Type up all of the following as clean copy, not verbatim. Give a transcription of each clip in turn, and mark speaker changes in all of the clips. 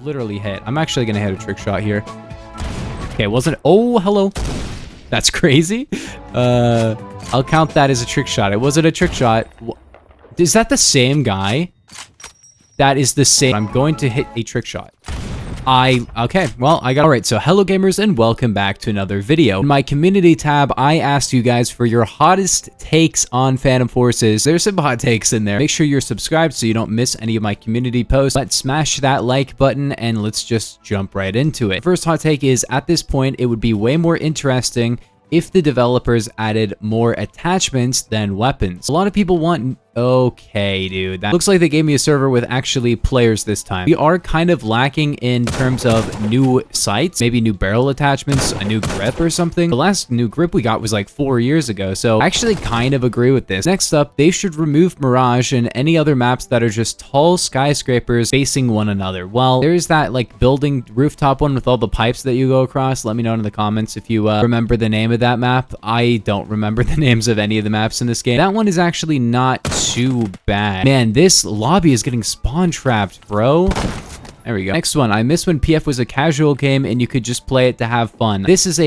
Speaker 1: literally hit. I'm actually gonna hit a trick shot here. Okay, wasn't it? Oh, hello. That's crazy. I'll count that as a trick shot. It wasn't a trick shot. Is that the same guy? That is the same. I'm going to hit a trick shot. Okay, well, Alright, so hello gamers and welcome back to another video. In my community tab, I asked you guys for your hottest takes on Phantom Forces. There's some hot takes in there. Make sure you're subscribed so you don't miss any of my community posts. Let's smash that like button and let's just jump right into it. First hot take is, at this point, it would be way more interesting if the developers added more attachments than weapons. A lot of people want... Okay, dude. That looks like they gave me a server with actually players this time. We are kind of lacking in terms of new sights, maybe new barrel attachments, a new grip or something. The last new grip we got was like 4 years ago, so I actually kind of agree with this. Next up, they should remove Mirage and any other maps that are just tall skyscrapers facing one another. Well, there's that like building rooftop one with all the pipes that you go across. Let me know in the comments if you remember the name of that map. I don't remember the names of any of the maps in this game. That one is actually not too bad. Man, this lobby is getting spawn trapped, bro. There we go. Next one. I miss when PF was a casual game and you could just play it to have fun. This is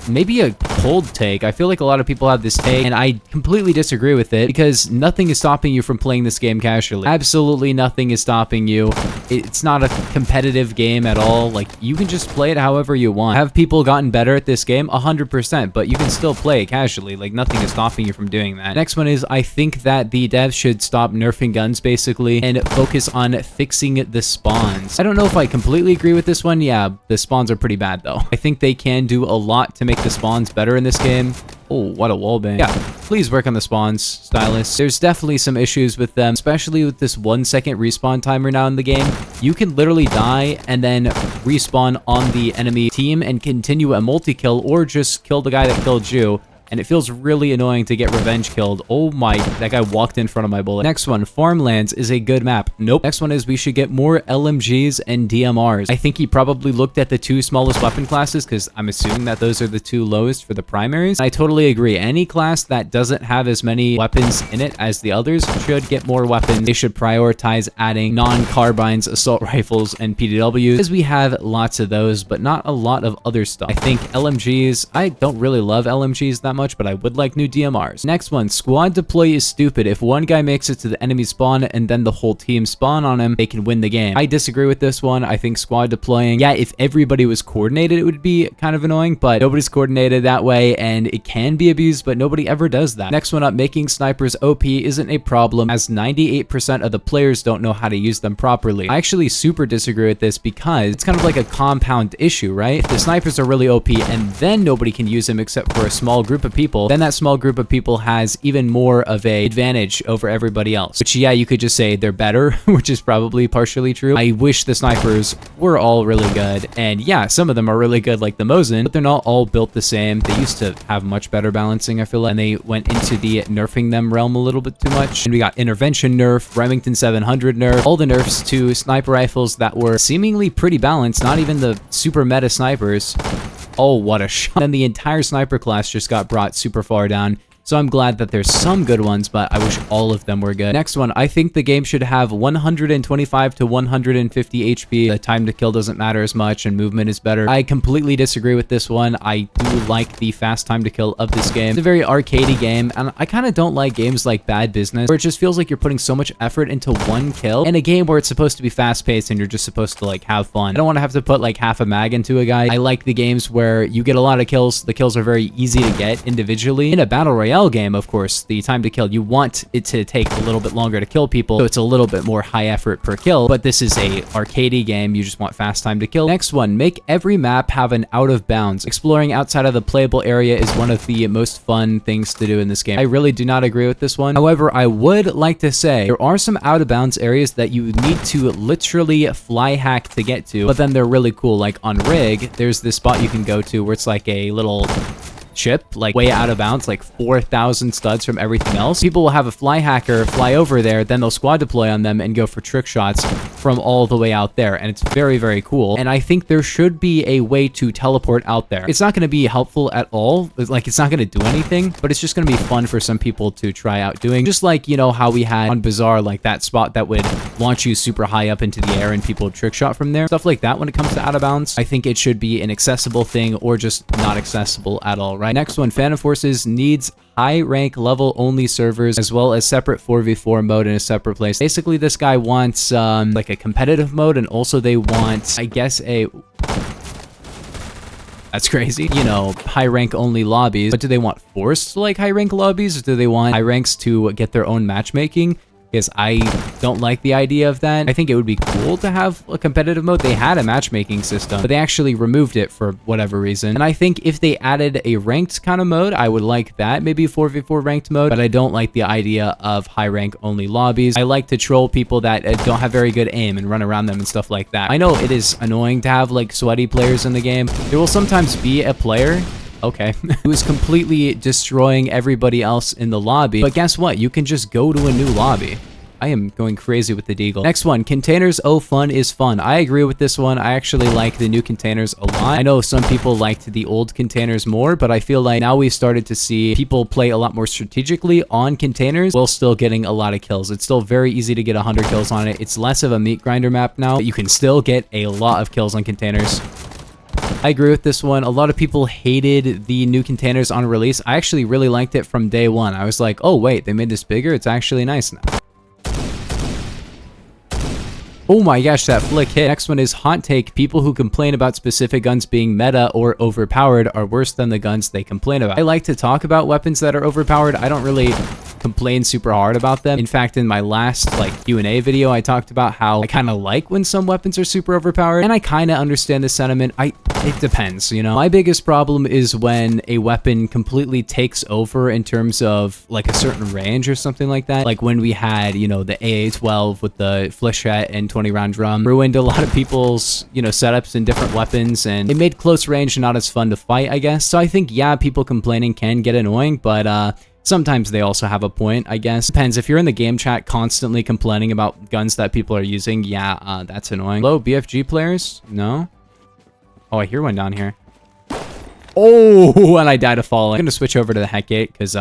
Speaker 1: maybe a cold take. I feel like a lot of people have this take, and I completely disagree with it because nothing is stopping you from playing this game casually. Absolutely nothing is stopping you. It's not a competitive game at all. Like, you can just play it however you want. Have people gotten better at this game? 100%, but you can still play it casually. Like, nothing is stopping you from doing that. Next one is, I think that the devs should stop nerfing guns, basically, and focus on fixing the spawns. I don't know if I completely agree with this one. Yeah, the spawns are pretty bad, though. I think they can do a lot to make the spawns better in this game. Oh, what a wallbang. Yeah, please work on the spawns, Stylus. There's definitely some issues with them, especially with this 1 second respawn timer now in the game. You can literally die and then respawn on the enemy team and continue a multi-kill or just kill the guy that killed you. And it feels really annoying to get revenge killed. Oh my, that guy walked in front of my bullet. Next one, Farmlands is a good map. Nope. Next one is we should get more LMGs and DMRs. I think he probably looked at the 2 smallest weapon classes because I'm assuming that those are the 2 lowest for the primaries. I totally agree. Any class that doesn't have as many weapons in it as the others should get more weapons. They should prioritize adding non-carbines, assault rifles, and PDWs because we have lots of those, but not a lot of other stuff. I think LMGs, I don't really love LMGs that much, but I would like new DMRs. Next one, squad deploy is stupid. If one guy makes it to the enemy spawn and then the whole team spawn on him, they can win the game. I disagree with this one. I think squad deploying, yeah, if everybody was coordinated, it would be kind of annoying, but nobody's coordinated that way and it can be abused, but nobody ever does that. Next one up, making snipers OP isn't a problem as 98% of the players don't know how to use them properly. I actually super disagree with this because it's kind of like a compound issue, right? If the snipers are really OP and then nobody can use them except for a small group of people, then that small group of people has even more of a advantage over everybody else, which, yeah, you could just say they're better, which is probably partially true. I wish the snipers were all really good, and yeah, some of them are really good like the Mosin, but they're not all built the same. They used to have much better balancing, I feel like, and they went into the nerfing them realm a little bit too much. And we got intervention nerf, Remington 700 nerf, all the nerfs to sniper rifles that were seemingly pretty balanced, not even the super meta snipers. Oh, what a shot. And the entire sniper class just got brought super far down. So I'm glad that there's some good ones, but I wish all of them were good. Next one, I think the game should have 125 to 150 HP. The time to kill doesn't matter as much and movement is better. I completely disagree with this one. I do like the fast time to kill of this game. It's a very arcadey game, and I kind of don't like games like Bad Business, where it just feels like you're putting so much effort into one kill in a game where it's supposed to be fast-paced and you're just supposed to like have fun. I don't want to have to put like half a mag into a guy. I like the games where you get a lot of kills. The kills are very easy to get individually. In a battle royale game, of course, the time to kill, you want it to take a little bit longer to kill people, so it's a little bit more high effort per kill, but this is a arcadey game. You just want fast time to kill. Next one, make every map have an out of bounds. Exploring outside of the playable area is one of the most fun things to do in this game. I really do not agree with this one. However, I would like to say there are some out of bounds areas that you need to literally fly hack to get to, but then they're really cool. Like on Rig, there's this spot you can go to where it's like a little chip, like way out of bounds, like 4,000 studs from everything else. People will have a fly hacker fly over there, then they'll squad deploy on them and go for trick shots from all the way out there. And it's very, very cool. And I think there should be a way to teleport out there. It's not going to be helpful at all. Like, it's not going to do anything, but it's just going to be fun for some people to try out doing. Just like, you know, how we had on Bazaar, like that spot that would launch you super high up into the air and people would trick shot from there. Stuff like that when it comes to out of bounds. I think it should be an accessible thing or just not accessible at all, right? Next one, Phantom Forces needs high rank level only servers as well as separate 4v4 mode in a separate place. Basically, this guy wants like a competitive mode, and also they want, I guess, that's crazy. You know, high rank only lobbies. But do they want forced like high rank lobbies, or do they want high ranks to get their own matchmaking? Because I don't like the idea of that. I think it would be cool to have a competitive mode. They had a matchmaking system, but they actually removed it for whatever reason. And I think if they added a ranked kind of mode, I would like that. Maybe 4v4 ranked mode, but I don't like the idea of high rank only lobbies. I like to troll people that don't have very good aim and run around them and stuff like that. I know it is annoying to have like sweaty players in the game. There will sometimes be a player, okay, who is completely destroying everybody else in the lobby. But guess what? You can just go to a new lobby. I am going crazy with the deagle. Next one, containers. Oh, fun is fun. I agree with this one. I actually like the new containers a lot. I know some people liked the old containers more, but I feel like now we've started to see people play a lot more strategically on containers while still getting a lot of kills. It's still very easy to get 100 kills on it. It's less of a meat grinder map now, but you can still get a lot of kills on containers. I agree with this one. A lot of people hated the new containers on release. I actually really liked it from day one. I was like, oh wait, they made this bigger? It's actually nice now. Oh my gosh, that flick hit. Next one is hot take. People who complain about specific guns being meta or overpowered are worse than the guns they complain about. I like to talk about weapons that are overpowered. I don't really complain super hard about them. In fact, in my last like Q&A video, I talked about how I kind of like when some weapons are super overpowered, and I kind of understand the sentiment. It depends, you know? My biggest problem is when a weapon completely takes over in terms of like a certain range or something like that. Like when we had, you know, the AA-12 with the flechette and 20-round drum ruined a lot of people's, you know, setups and different weapons, and it made close range not as fun to fight, I guess. So I think, yeah, people complaining can get annoying, but sometimes they also have a point, I guess. Depends. If you're in the game chat constantly complaining about guns that people are using, yeah, that's annoying. Hello, BFG players? No? Oh, I hear one down here. Oh, and I died of falling. I'm gonna switch over to the heck gate because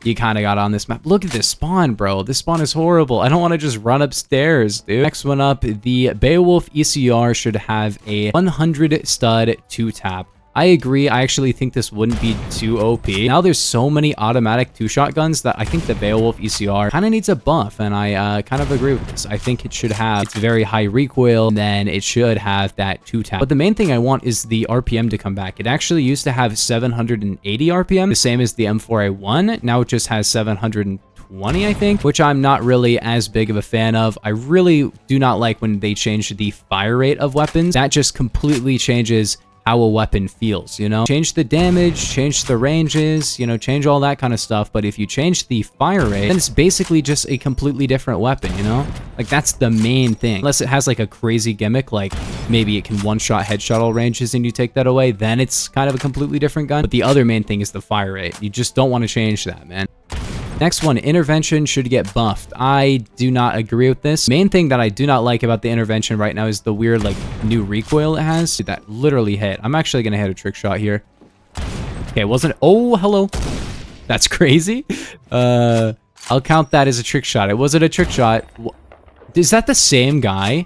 Speaker 1: you kind of got on this map. Look at this spawn, bro. This spawn is horrible. I don't want to just run upstairs, dude. Next one up, the Beowulf ECR should have a 100 stud 2-tap. I agree. I actually think this wouldn't be too OP. Now there's so many automatic 2-shot guns that I think the Beowulf ECR kind of needs a buff, and I kind of agree with this. I think it should have its very high recoil, and then it should have that 2-tap. But the main thing I want is the RPM to come back. It actually used to have 780 RPM, the same as the M4A1. Now it just has 720, I think, which I'm not really as big of a fan of. I really do not like when they change the fire rate of weapons. That just completely changes how a weapon feels, you know? Change the damage, change the ranges, you know, change all that kind of stuff. But if you change the fire rate, then it's basically just a completely different weapon, you know? Like, that's the main thing. Unless it has like a crazy gimmick, like maybe it can one-shot headshot all ranges and you take that away, then it's kind of a completely different gun. But the other main thing is the fire rate. You just don't want to change that, man. Next one, intervention should get buffed. I do not agree with this. Main thing that I do not like about the intervention right now is the weird, like, new recoil it has. Dude, that literally hit. I'm actually gonna hit a trick shot here. Okay, it wasn't. Oh, hello. That's crazy. I'll count that as a trick shot. It wasn't a trick shot. Is that the same guy?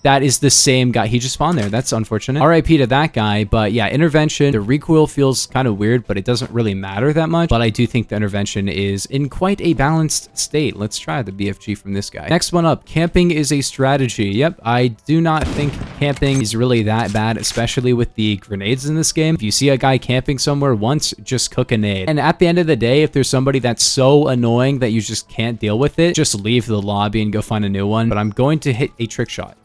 Speaker 1: That is the same guy. He just spawned there. That's unfortunate. RIP to that guy. But yeah, intervention, the recoil feels kind of weird, but it doesn't really matter that much. But I do think the intervention is in quite a balanced state. Let's try the BFG from this guy. Next one up, camping is a strategy. Yep, I do not think camping is really that bad, especially with the grenades in this game. If you see a guy camping somewhere once, just cook a nade. And at the end of the day, if there's somebody that's so annoying that you just can't deal with it, just leave the lobby and go find a new one. But I'm going to hit a trick shot.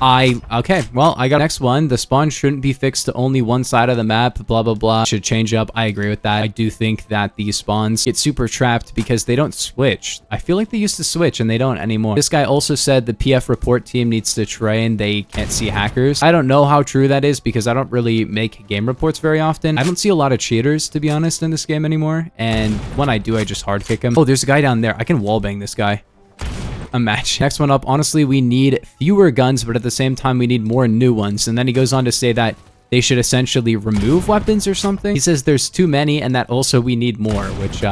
Speaker 1: Okay, well, I got next one. The spawn shouldn't be fixed to only one side of the map, blah, blah, blah. Should change up. I agree with that. I do think that these spawns get super trapped because they don't switch. I feel like they used to switch and they don't anymore. This guy also said the PF report team needs to train. They can't see hackers. I don't know how true that is because I don't really make game reports very often. I don't see a lot of cheaters, to be honest, in this game anymore. And when I do, I just hard kick him. Oh, there's a guy down there. I can wallbang this guy. A match. Next one up, honestly, we need fewer guns, but at the same time, we need more new ones. And then he goes on to say that they should essentially remove weapons or something. He says there's too many and that also we need more, which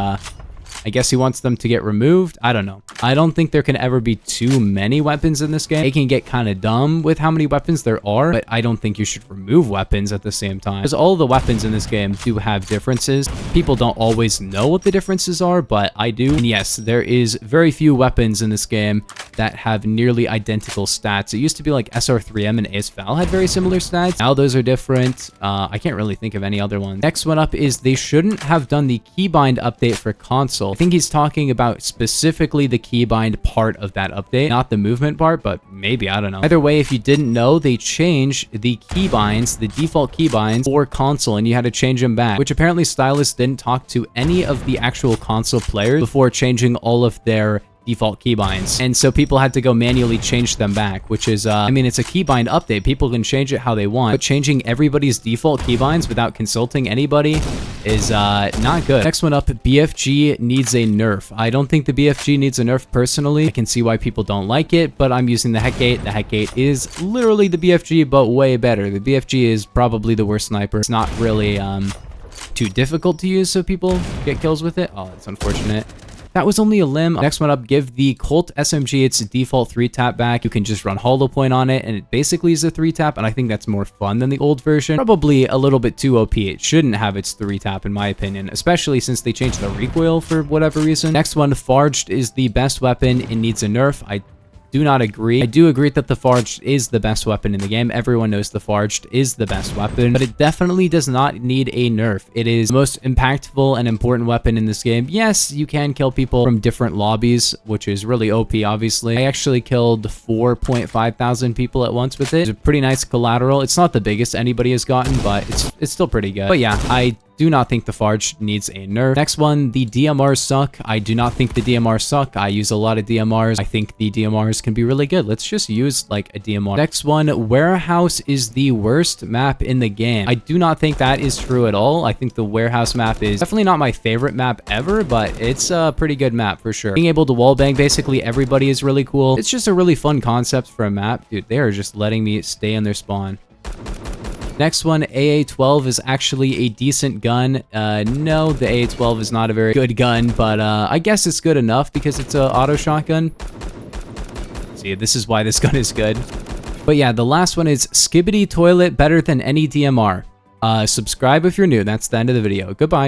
Speaker 1: I guess he wants them to get removed. I don't know. I don't think there can ever be too many weapons in this game. It can get kind of dumb with how many weapons there are, but I don't think you should remove weapons at the same time. Because all the weapons in this game do have differences. People don't always know what the differences are, but I do. And yes, there is very few weapons in this game that have nearly identical stats. It used to be like SR3M and ASVAL had very similar stats. Now those are different. I can't really think of any other ones. Next one up is they shouldn't have done the keybind update for console. I think he's talking about specifically the keybind part of that update, not the movement part, but maybe, I don't know. Either way, if you didn't know, they changed the keybinds, the default keybinds for console, and you had to change them back, which apparently Stylus didn't talk to any of the actual console players before changing all of their default keybinds. And so people had to go manually change them back, which is, I mean, it's a keybind update. People can change it how they want, but changing everybody's default keybinds without consulting anybody is not good. Next one up, BFG needs a nerf. I don't think the BFG needs a nerf personally. I can see why people don't like it, but I'm using the Heck 8. The Heck 8 is literally the BFG, but way better. The BFG is probably the worst sniper. It's not really too difficult to use, so people get kills with it. Oh, that's unfortunate. That was only a limb. Next one up, give the Colt SMG its default 3-tap back. You can just run hollow point on it, and it basically is a 3-tap, and I think that's more fun than the old version. Probably a little bit too OP. It shouldn't have its 3-tap, in my opinion, especially since they changed the recoil for whatever reason. Next one, Forged is the best weapon. It needs a nerf. I do not agree. I do agree that the Forged is the best weapon in the game. Everyone knows the Forged is the best weapon, but it definitely does not need a nerf. It is the most impactful and important weapon in this game. Yes, you can kill people from different lobbies, which is really OP, obviously. I actually killed 4.5 thousand people at once with it. It's a pretty nice collateral. It's not the biggest anybody has gotten, but it's still pretty good. But yeah, I do not think the Forged needs a nerf. Next one, the DMRs suck. I do not think the DMRs suck. I use a lot of DMRs. I think the DMRs can be really good. Let's just use like a DMR. Next one, Warehouse is the worst map in the game. I do not think that is true at all. I think the Warehouse map is definitely not my favorite map ever, but it's a pretty good map for sure. Being able to wallbang basically everybody is really cool. It's just a really fun concept for a map. Dude, they are just letting me stay in their spawn. Next one, AA-12 is actually a decent gun. No, the AA-12 is not a very good gun, but I guess it's good enough because it's an auto shotgun. See, this is why this gun is good. But yeah, the last one is Skibbity Toilet better than any DMR. Subscribe if you're new. That's the end of the video. Goodbye.